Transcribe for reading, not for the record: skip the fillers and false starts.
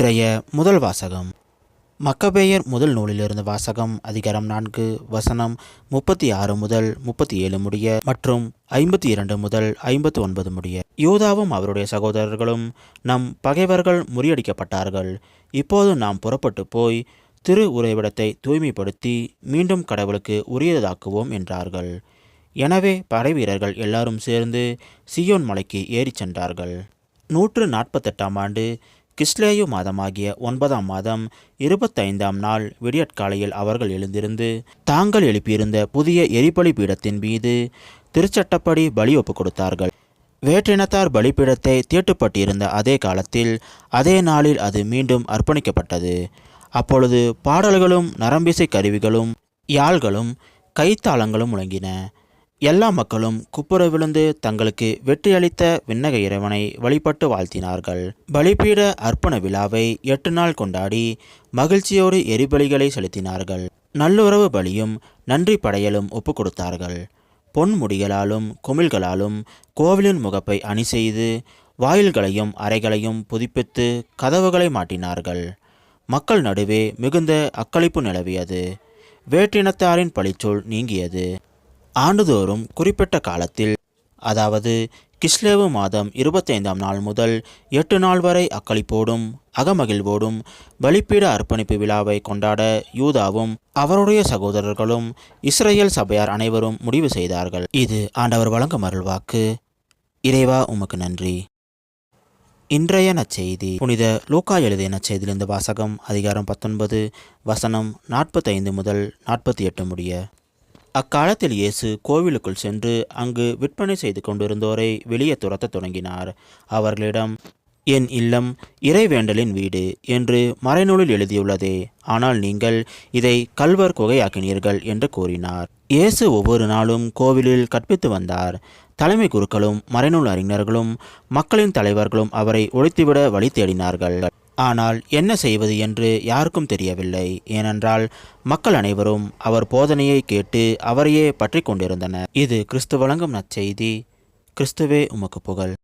இன்றைய முதல் வாசகம் மக்கபேயர் முதல் நூலிலிருந்து வாசகம். அதிகாரம் 4 வசனம் 36 முதல் 37 முடிய மற்றும் 52 முதல் 59 முடிய. யூதாவும் அவருடைய சகோதரர்களும் நம் பகைவர்கள் முறியடிக்கப்பட்டார்கள். இப்போது நாம் புறப்பட்டு போய் திரு உறைவிடத்தை தூய்மைப்படுத்தி மீண்டும் கடவுளுக்கு உரியதாக்குவோம் என்றார்கள். எனவே படைவீரர்கள் எல்லாரும் சேர்ந்து சியோன் மலைக்கு ஏறிச் சென்றார்கள். 148ஆம் ஆண்டு கிஸ்லேயு மாதமாகிய 9ஆம் மாதம் 25ஆம் நாள் விடியற்காலையில் அவர்கள் எழுந்திருந்து தாங்கள் எழுப்பியிருந்த புதிய எரிபலி பீடத்தின் மீது திருச்சட்டப்படி பலி ஒப்பு கொடுத்தார்கள். வேற்றினத்தார் பலிபீடத்தை தீட்டுப்பட்டிருந்த அதே காலத்தில் அதே நாளில் அது மீண்டும் அர்ப்பணிக்கப்பட்டது. அப்பொழுது பாடல்களும் நரம்பிசை கருவிகளும் யாழ்களும் கைத்தாளங்களும் முழங்கின. எல்லா மக்களும் குப்புற விழுந்து தங்களுக்கு வெற்றியளித்த விண்ணக இறைவனை வழிபட்டு வாழ்த்தினார்கள். பலிபீட அர்ப்பண விழாவை 8 நாள் கொண்டாடி மகிழ்ச்சியோடு எரிபலிகளை செலுத்தினார்கள். நல்லுறவு பலியும் நன்றி படையலும் ஒப்பு கொடுத்தார்கள். பொன் முடிகளாலும் குமிழ்களாலும் கோவிலின் முகப்பை அணி செய்து வாயில்களையும் அறைகளையும் புதுப்பித்து கதவுகளை மாட்டினார்கள். மக்கள் நடுவே மிகுந்த அக்களிப்பு நிலவியது. வேற்றினத்தாரின் பழிச்சொல் நீங்கியது. ஆண்டுதோறும் குறிப்பிட்ட காலத்தில், அதாவது கிஸ்லேவு மாதம் 25ஆம் நாள் முதல் 8 நாள் வரை அக்களிப்போடும் அகமகிழ்வோடும் பலிப்பீட அர்ப்பணிப்பு விழாவை கொண்டாட யூதாவும் அவருடைய சகோதரர்களும் இஸ்ரேல் சபையார் அனைவரும் முடிவு செய்தார்கள். இது ஆண்டவர் வழங்கும் அருள்வாக்கு. இறைவா உமக்கு நன்றி. இன்றைய நற்செய்தி புனித லூக்கா எழுதிய நற்செய்தியிலிருந்து வாசகம். அதிகாரம் 19 வசனம் 45 முதல் 48 முடிய. அக்காலத்தில் இயேசு கோவிலுக்குள் சென்று அங்கு விற்பனை செய்து கொண்டிருந்தோரை வெளியே துரத்த தொடங்கினார். அவர்களிடம், என் இல்லம் இறைவேண்டலின் வீடு என்று மறைநூலில் எழுதியுள்ளதே, ஆனால் நீங்கள் இதை கள்வர் குகையாக்கினீர்கள் என்று கூறினார். இயேசு ஒவ்வொரு நாளும் கோவிலில் கற்பித்து வந்தார். தலைமை குருக்களும் மறைநூல் அறிஞர்களும் மக்களின் தலைவர்களும் அவரை ஒழித்துவிட வழி தேடினார்கள். ஆனால் என்ன செய்வது என்று யாருக்கும் தெரியவில்லை. ஏனென்றால் மக்கள் அனைவரும் அவர் போதனையை கேட்டு அவரையே பற்றி கொண்டிருந்தனர். இது கிறிஸ்து வழங்கும் நற்செய்தி. கிறிஸ்துவே உமக்கு புகழ்.